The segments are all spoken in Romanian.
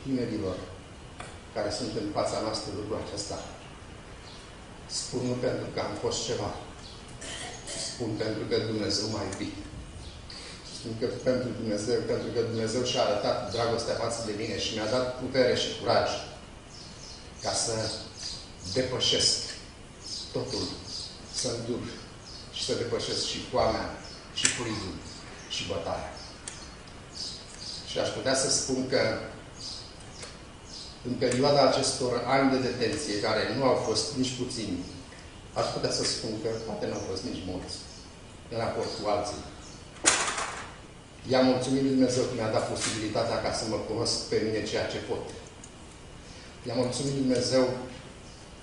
tinerilor care sunt în fața noastră lucrul acesta. Spun nu pentru că am fost ceva. Spun pentru că Dumnezeu m-a iubit. Spun că pentru că Dumnezeu și-a arătat dragostea față de mine și mi-a dat putere și curaj ca să depășesc totul, să îndur și să depășesc și foamea, și frizul, și bătaia. Și aș putea să spun că în perioada acestor ani de detenție, care nu au fost nici puțini, aș putea să spun că poate nu au fost nici mulți, în raport cu alții. I-am mulțumit lui Dumnezeu că mi-a dat posibilitatea ca să mă cunosc pe mine ceea ce pot. I-am mulțumit lui Dumnezeu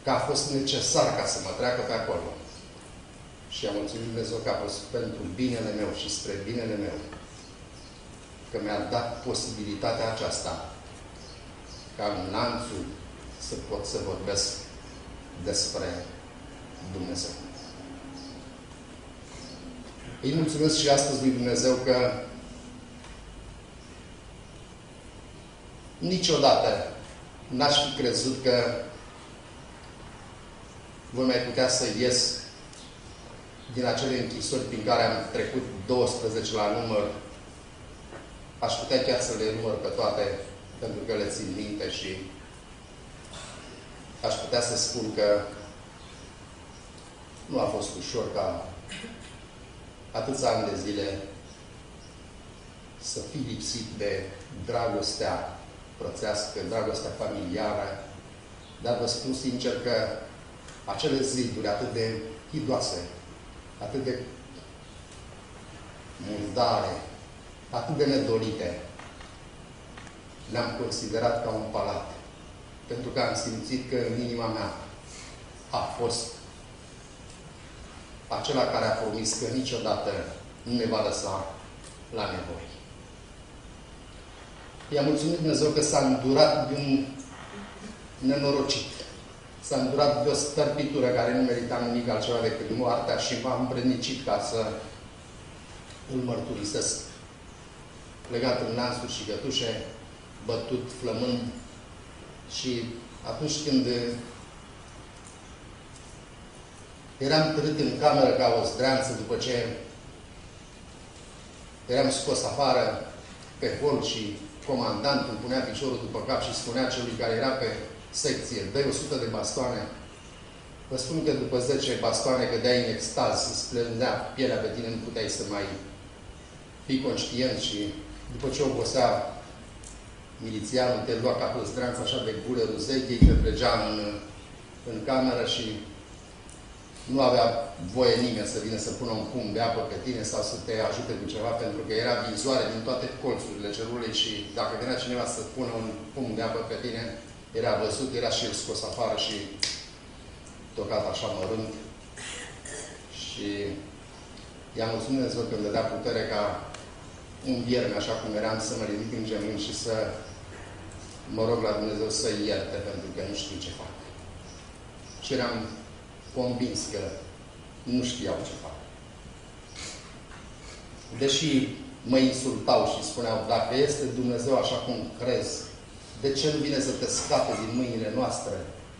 că a fost necesar ca să mă treacă pe acolo. Și i-am mulțumit lui Dumnezeu că a fost pentru binele meu și spre binele meu. Că mi-a dat posibilitatea aceasta ca în lanțul să pot să vorbesc despre Dumnezeu. Îi mulțumesc și astăzi lui Dumnezeu că niciodată n-aș fi crezut că voi mai putea să ies din acele închisori prin care am trecut 12 la număr. Aș putea chiar să le număr pe toate, pentru că le țin minte și aș putea să spun că nu a fost ușor ca atâția ani de zile să fii lipsit de dragostea frățească, dragostea familiară, dar vă spun sincer că acele ziduri atât de hidoase, atât de murdare, atât de nedorite, le-am considerat ca un palat. Pentru că am simțit că în inima mea a fost acela care a promis că niciodată nu ne va lăsa la nevoi. I-am mulțumit Dumnezeu că s-a îndurat de un nenorocit. S-a îndurat de o stărpitură care nu merita nimic altceva decât moartea și m-a împrădnicit ca să îl mărturisesc. Legat în lanțuri și gătușe, bătut, flămând. Și atunci când eram târât în cameră ca o zdreanță, după ce eram scos afară pe hol și comandantul îmi punea piciorul după cap și spunea celui care era pe secție, dă 100 de bastoane. Vă spun că după 10 bastoane cădeai în extaz, îți splendea pielea pe tine, nu puteai să mai fii conștient și după ce obosea milițianul, te lua ca pe o zdreanță așa de gură ruzechi, te trăgea în cameră și nu avea voie nimeni să vină să pună un pumn de apă pe tine sau să te ajute cu ceva, pentru că era vizoare din toate colțurile cerului și dacă venea cineva să pună un pumn de apă pe tine, era văzut, era și el scos afară și tocat așa mărunt. Și i-am mulțumit Dumnezeu că îmi dădea putere ca un vierme, așa cum eram, să mă ridic în genunchi și să mă rog la Dumnezeu să-i ierte, pentru că nu știu ce fac. Și eram convins că nu știau ce fac. Deși mă insultau și spuneau, dacă este Dumnezeu așa cum crezi, de ce nu vine să te scape din mâinile noastre?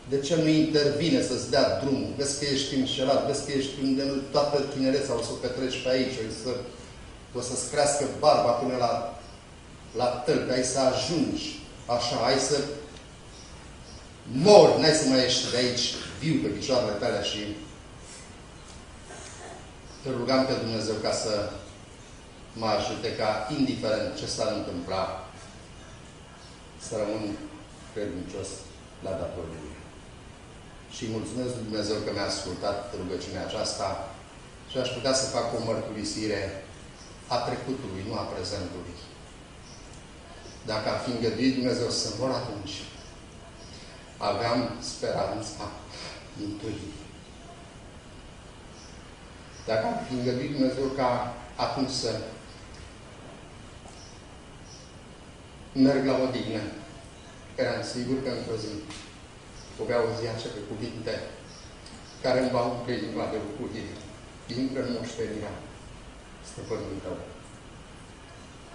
De ce nu intervine să-ți dea drumul? Vezi că ești înșelat, vezi că ești unde toată tinereța o să o petreci pe aici, o să-ți crească barba până la tălpi, ai să ajungi așa, ai să mori, n-ai să mai ieși de aici viu pe picioarele tale și îl rugam pe Dumnezeu ca să mă ajute ca, indiferent ce s-ar întâmpla, să rămân credincios la datorie. Și mulțumesc lui Dumnezeu că mi-a ascultat rugăciunea aceasta și aș putea să fac o mărturisire a trecutului, nu a prezentului. Dacă ar fi îngăduit Dumnezeu să mor atunci, aveam speranța mântuirii. Dacă ar fi îngăduit Dumnezeu ca atunci să merg la odihnă, eram sigur că într-o zi o vea auzi acele cuvinte care îmi va umple inima de bucurie. Intră în moștenirea stăpânului tău.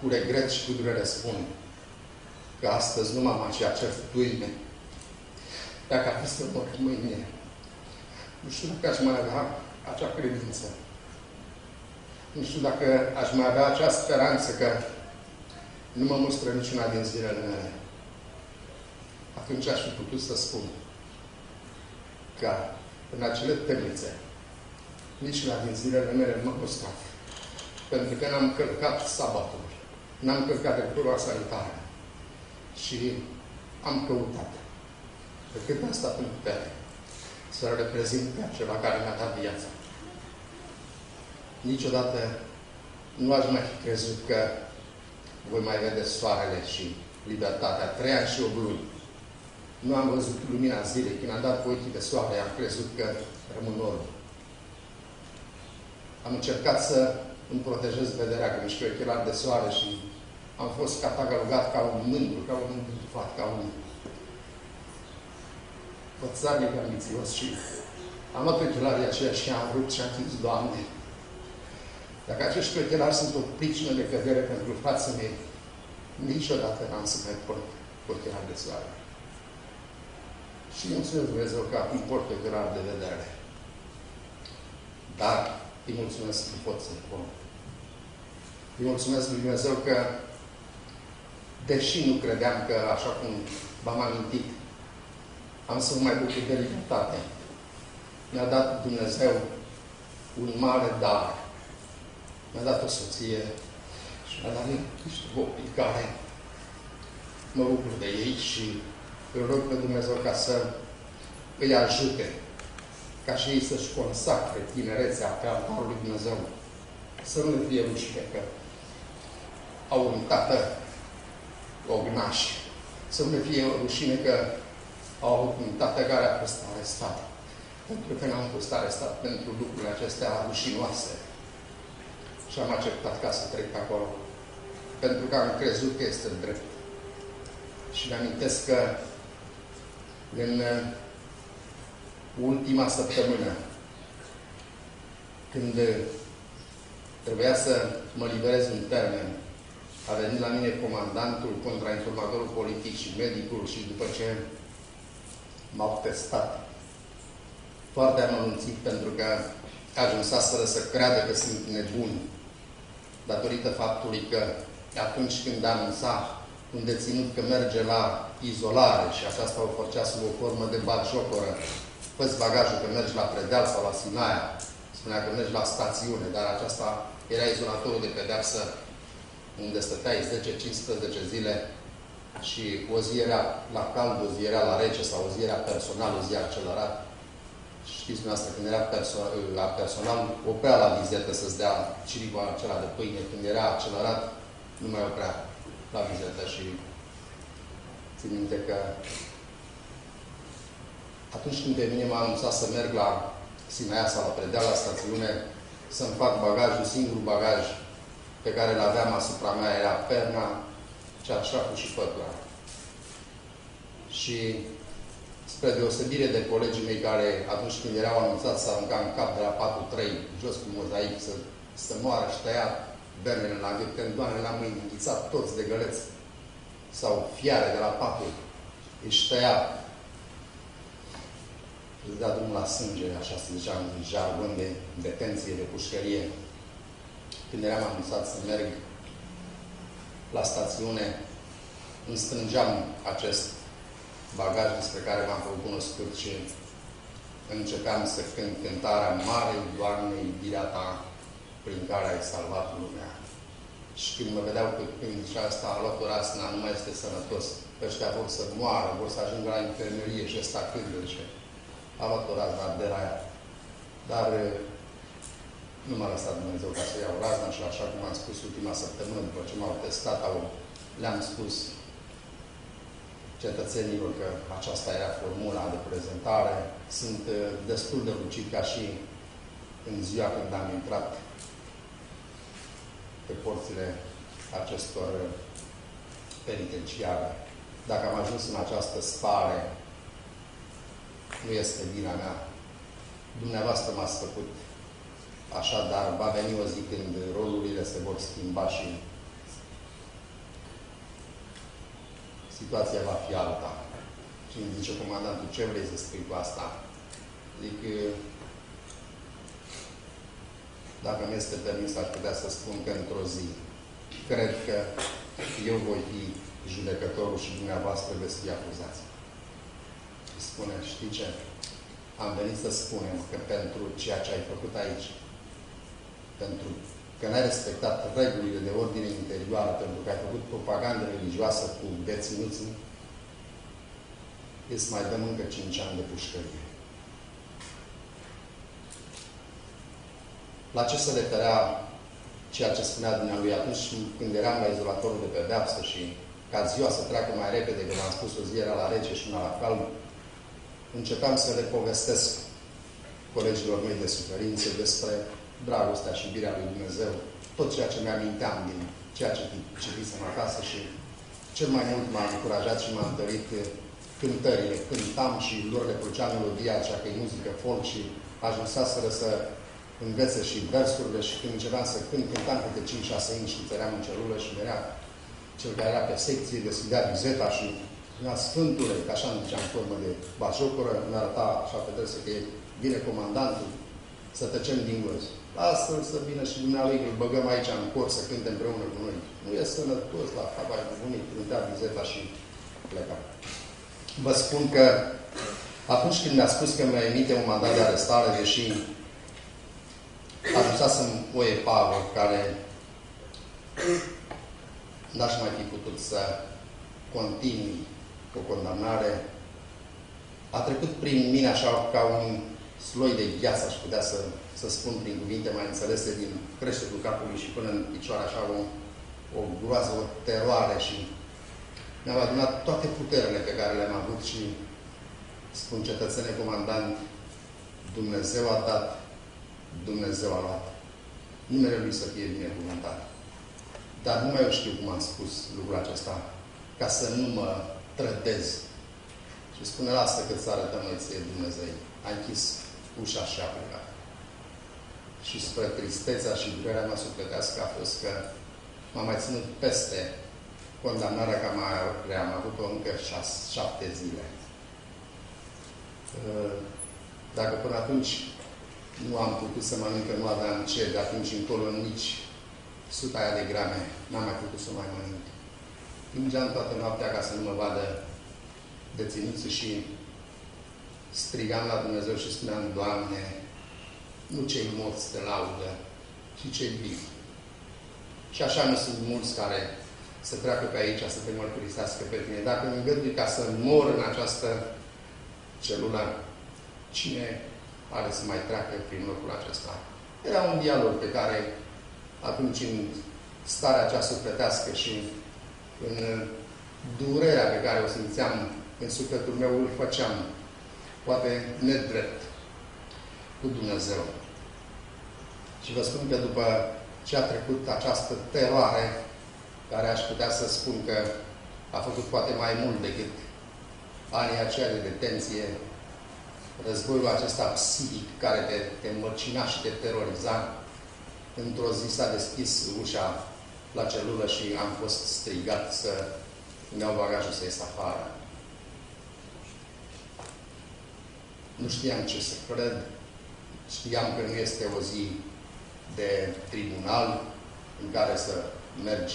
Cu regret și cu durere spun că că astăzi nu m-am acea certitudine. Dacă ar fi să mor mâine, nu știu dacă aș mai avea acea credință. Nu știu dacă aș mai avea acea speranță că nu mă mustră niciuna din zilele mele. Atunci aș fi putut să spun că în acele temnițe, niciuna din zilele mele nu m-a mustrat. Pentru că n-am călcat sabatul, n-am călcat legătura sanitară și am căutat pe cât am stat în putere să-L reprezint pe acela care mi-a dat viața. Niciodată nu aș mai fi crezut că voi mai vede soarele și libertatea. 3 ani și 8 luni. Nu am văzut lumina zilei. Când am dat cu ochii de soare, am crezut că rămân orb. Am încercat să îmi protejez vederea cu niște ochelari de soare și am fost catalogat ca un mândru, ca un îndufat, ca un pățarnic ambițios și am luat ochelarii aceia și am rupt și am zis, Doamne, dacă acești ochelari sunt o pricină de cădere pentru frații mei, niciodată n-am să mai port ochelari de soare. Și mulțumesc Dumnezeu că acum port ochelari de vedere. Dar îi mulțumesc că pot să-i port. Îi mulțumesc lui Dumnezeu că, deși nu credeam că, așa cum v-am amintit, am să mă mai bucur de libertate, mi-a dat Dumnezeu un mare dar. Mi-a dat o soție și mi-a dat niște copii care mă bucur de ei și îl rog pe Dumnezeu ca să îi ajute, ca și ei să-și consacre tinerețea pe altarul lui Dumnezeu. Să nu le fie rușine că au un tată ognaș. Să nu le fie rușine că au avut un tată care a fost arestat. Pentru că n-am fost arestat pentru lucrurile acestea rușinoase. Și am acceptat ca să trec acolo. Pentru că am crezut că este drept. Și mi-amintesc că în ultima săptămână, când trebuia să mă liberez un termen, a venit la mine comandantul, contrainformatorul politic și medicul și după ce m-au testat foarte amănunțit pentru că ajunsaseră să creadă că sunt nebuni datorită faptului că atunci când anunța un deținut că merge la izolare și aceasta o făcea sub o formă de batjocoră, fă-ți bagajul că mergi la Predeal sau la Sinaia, spunea că mergi la stațiune, dar aceasta era izolatorul de pedeapsă unde stăteai 10-15 zile și o zi era la cald, o zi era la rece sau o zi era personal, o zi accelerat. Știți dumneavoastră, când era la personal, oprea la vizetă să-ți dea ciricul acela de pâine. Când era accelerat, nu mai oprea la vizetă și țin minte că atunci când pe mine m-a anunțat să merg la Sinaia sau la Predeal, la stațiune, să-mi fac bagajul, singurul bagaj pe care îl aveam asupra mea era perna, cearșaful și pătura. Și spre deosebire de colegii mei care, atunci când erau anunțați să arunca în cap de la 4-3, jos cu mozaic, să moară și tăia bernele la gât, tendoanele la mâini, înghițat toți de găleți, sau fiare de la paturi, își tăia, îți dea drumul la sânge, așa se zicea în jargon de detenție, de pușcărie. Când eram anunțat să merg la stațiune, îmi strângeam acest bagaj despre care v-am făcut cunoscut și începeam să cânt cântarea Mare, Doamne, iubirea Ta, prin care ai salvat lumea. Și când mă vedeau când zicea asta, a luat o rasna, nu mai este sănătos. Ăștia vor să moară, vor să ajungă la infirmerie și ăsta când zice. A luat o razna de la ea. Dar nu m-a lăsat Dumnezeu ca să iau razna și așa cum am spus ultima săptămână, după ce m-au testat, le-am spus cetățenilor că aceasta era formula de prezentare. Sunt destul de lucid ca și în ziua când am intrat pe porțile acestor penitenciare. Dacă am ajuns în această stare, nu este vina mea. Dumneavoastră m-ați făcut așa, dar va veni o zi când rolurile se vor schimba și situația va fi alta. Și îmi zice comandantul, ce vrei să spui cu asta? Zic, dacă mi este permis, aș putea să spun că într-o zi, cred că eu voi fi judecătorul și dumneavoastră veți fi acuzați. Spune, știi ce? Am venit să spunem că pentru ceea ce ai făcut aici, pentru că n-ai respectat regulile de ordine interioară, pentru că ai făcut propagandă religioasă cu deținuții, îți mai dăm încă 5 ani de pușcărie. La ce se referea ceea ce spunea dumnealui atunci când eram la izolatorul de pedeapsă și ca ziua să treacă mai repede, că m-am spus, o zi era la rece și una la calm, începeam să le povestesc colegilor mei de suferințe despre dragostea și iubirea lui Dumnezeu, tot ceea ce mi-aminteam din ceea ce citisem acasă și cel mai mult m-a încurajat și m-a întărit cântările. Cântam și lor le plăcea melodia aceea, că e muzică folk și ajunsaseră să învețe și versurile și când începeam să cântam câte 5-6 inși, țăream în celulă și venea cel care era pe secție, deschidea vizeta și spunea, Sfântule, că așa îmi zicea în formă de batjocură, îmi arăta așa pe dresă că vine comandantul, să tăcem din gură. Lasă-l să vină și dumnealui, îl băgăm aici în cor să cânte împreună cu noi. Nu e sănătos la tabai cu bunic, cântea vizeta și pleca. Vă spun că atunci când mi-a spus că mi-a emite un mandat de arestare, deși ajunsasem o epavă care n-aș mai fi putut să continui o condamnare, a trecut prin mine așa ca un sloi de gheață, aș putea să spun prin cuvinte mai înțelese din creștetul capului și până în picioare, așa o groază, o teroare și mi-au adunat toate puterile pe care le-am avut și spun, cetățene comandant, Dumnezeu a dat, Dumnezeu a luat. Numele Lui să fie binecuvântat. Dar nu mai eu știu cum am spus lucrul acesta, ca să nu mă trădez. Și spune, lasă că îți arătăm noi ție Dumnezeu. A închis ușa și a plecat. Și spre tristețea și durerea mea sufletească a fost că m-a mai ținut peste condamnarea care am avut-o încă 7 zile. Dacă până atunci nu am putut să mănânc, că nu aveam ce, de atunci încolo nici 100 aia de grame n-am mai putut să mai mănânc. Plângeam toată noaptea ca să nu mă vadă deținuții și strigam la Dumnezeu și spuneam, Doamne, nu cei morți te laudă, ci cei vivi. Și așa nu sunt mulți care să treacă pe aici, să te mărturisească pe tine. Dacă îmi îngădui ca să mor în această celulă, cine are să mai treacă prin locul acesta? Era un dialog pe care atunci în starea acea sufletească și în durerea pe care o simțeam în sufletul meu, îl făceam poate nedrept cu Dumnezeu. Și vă spun că după ce a trecut această teroare, care aș putea să spun că a făcut poate mai mult decât anii aceia de detenție, războiul acesta psihic care te mărcina și te teroriza, într-o zi s-a deschis ușa la celulă și am fost strigat să îmi iau bagajul să ies afară. Nu știam ce să cred. Știam că nu este o zi de tribunal în care să mergi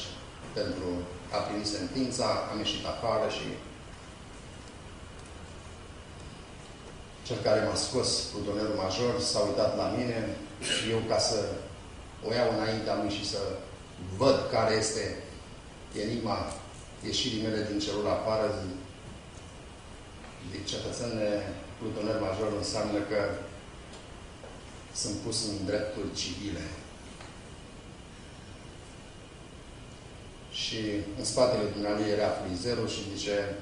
pentru a primi sentința. Am ieșit afară și cel care m-a scos, plutonerul major, s-a uitat la mine și eu, ca să o iau înaintea lui și să văd care este enigma ieșirii mele din celula afară, zic, cetățene, plutoner major înseamnă că sunt pus în drepturi civile. Și în spatele dumnealui era frizerul și zice,